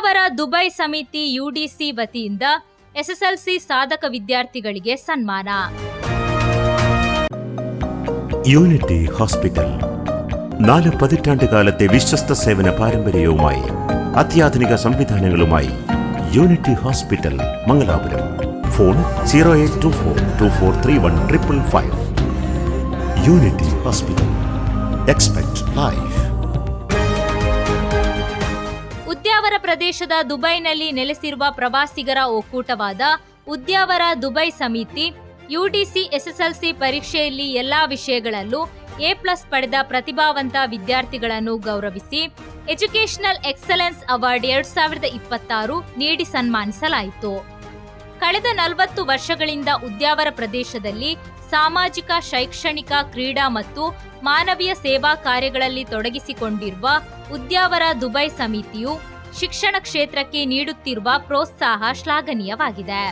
Udyavara Dubai ಸಮಿತಿ UDC ವತಿಯಿಂದ SSLC ಸಾಧಕ ವಿದ್ಯಾರ್ಥಿಗಳಿಗೆ ಸನ್ಮಾನ. യൂണിറ്റി ഹോസ്പിറ്റൽ 4 പതിറ്റാണ്ടുകാലത്തെ വിശ്വസ്ത സേവന പാരമ്പര്യവുമായി അത്യാധുനിക സംവിധാനങ്ങളുമായി unity hospital Mangalapuram. Phone 0824243155. Unity hospital. Expect life. ಉದ್ಯಾವರ ಪ್ರದೇಶದ ದುಬೈನಲ್ಲಿ ನೆಲೆಸಿರುವ ಪ್ರವಾಸಿಗರ ಒಕ್ಕೂಟವಾದ ಉದ್ಯಾವರ ದುಬೈ ಸಮಿತಿ ಯುಡಿಸಿ ಎಸ್ಎಸ್ಎಲ್ಸಿ ಪರೀಕ್ಷೆಯಲ್ಲಿ ಎಲ್ಲಾ ವಿಷಯಗಳಲ್ಲೂ ಎ+ ಪಡೆದ ಪ್ರತಿಭಾವಂತ ವಿದ್ಯಾರ್ಥಿಗಳನ್ನು ಗೌರವಿಸಿ ಎಜುಕೇಷನಲ್ ಎಕ್ಸಲೆನ್ಸ್ ಅವಾರ್ಡ್ 2026 ನೀಡಿ ಸನ್ಮಾನಿಸಲಾಯಿತು. ಕಳೆದ 40 ವರ್ಷಗಳಿಂದ ಉದ್ಯಾವರ ಪ್ರದೇಶದಲ್ಲಿ ಸಾಮಾಜಿಕ, ಶೈಕ್ಷಣಿಕ, ಕ್ರೀಡಾ ಮತ್ತು ಮಾನವೀಯ ಸೇವಾ ಕಾರ್ಯಗಳಲ್ಲಿ ತೊಡಗಿಸಿಕೊಂಡಿರುವ ಉದ್ಯಾವರ ದುಬೈ ಸಮಿತಿಯು ಶಿಕ್ಷಣ ಕ್ಷೇತ್ರಕ್ಕೆ ನೀಡುತ್ತಿರುವ ಪ್ರೋತ್ಸಾಹ ಶ್ಲಾಘನೀಯವಾಗಿದೆ.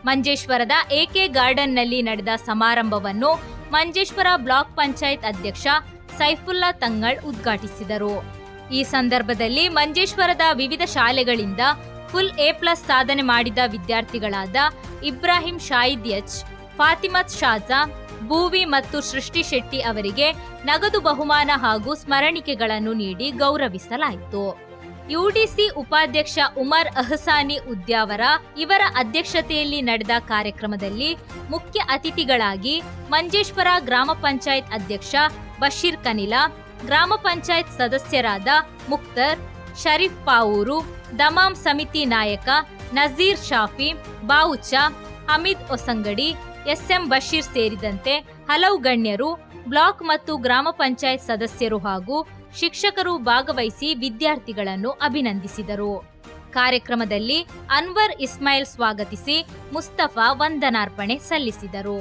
ಮಂಜೇಶ್ವರದ ಎಕೆ ಗಾರ್ಡನ್ನಲ್ಲಿ ನಡೆದ ಸಮಾರಂಭವನ್ನು ಮಂಜೇಶ್ವರ ಬ್ಲಾಕ್ ಪಂಚಾಯತ್ ಅಧ್ಯಕ್ಷ ಸೈಫುಲ್ಲಾ ತಂಗಳ್ ಉದ್ಘಾಟಿಸಿದರು. ಈ ಸಂದರ್ಭದಲ್ಲಿ ಮಂಜೇಶ್ವರದ ವಿವಿಧ ಶಾಲೆಗಳಿಂದ ಫುಲ್ ಎ+ ಸಾಧನೆ ಮಾಡಿದ ವಿದ್ಯಾರ್ಥಿಗಳಾದ ಇಬ್ರಾಹಿಂ ಶಾಹಿದ್ ಎಚ್, ಫಾತಿಮತ್ ಶಾಜಾ, ಭೂವಿ ಮತ್ತು ಸೃಷ್ಟಿ ಶೆಟ್ಟಿ ಅವರಿಗೆ ನಗದು ಬಹುಮಾನ ಹಾಗೂ ಸ್ಮರಣಿಕೆಗಳನ್ನು ನೀಡಿ ಗೌರವಿಸಲಾಯಿತು. ಯುಡಿಸಿ ಉಪಾಧ್ಯಕ್ಷ ಉಮರ್ ಅಹಸಾನಿ ಉದ್ಯಾವರ ಇವರ ಅಧ್ಯಕ್ಷತೆಯಲ್ಲಿ ನಡೆದ ಕಾರ್ಯಕ್ರಮದಲ್ಲಿ ಮುಖ್ಯ ಅತಿಥಿಗಳಾಗಿ ಮಂಜೇಶ್ವರ ಗ್ರಾಮ ಪಂಚಾಯತ್ ಅಧ್ಯಕ್ಷ ಬಶೀರ್ ಕನಿಲಾ, ಗ್ರಾಮ ಪಂಚಾಯತ್ ಸದಸ್ಯರಾದ ಮುಕ್ತರ್, ಶರೀಫ್ ಪಾವೂರು, ದಮಾಂ ಸಮಿತಿ ನಾಯಕ ನಜೀರ್ ಶಾಫಿ, ಬಾವುಚಾ, ಹಮೀದ್ ಒಸಂಗಡಿ, ಎಸ್ಎಂ ಬಶೀರ್ ಸೇರಿದಂತೆ ಹಲವು ಗಣ್ಯರು, ಬ್ಲಾಕ್ ಮತ್ತು ಗ್ರಾಮ ಪಂಚಾಯತ್ ಸದಸ್ಯರು ಹಾಗೂ ಶಿಕ್ಷಕರು ಭಾಗವಹಿಸಿ ವಿದ್ಯಾರ್ಥಿಗಳನ್ನು ಅಭಿನಂದಿಸಿದರು. ಕಾರ್ಯಕ್ರಮದಲ್ಲಿ ಅನ್ವರ್ ಇಸ್ಮಾಯಿಲ್ ಸ್ವಾಗತಿಸಿ ಮುಸ್ತಫಾ ವಂದನಾರ್ಪಣೆ ಸಲ್ಲಿಸಿದರು.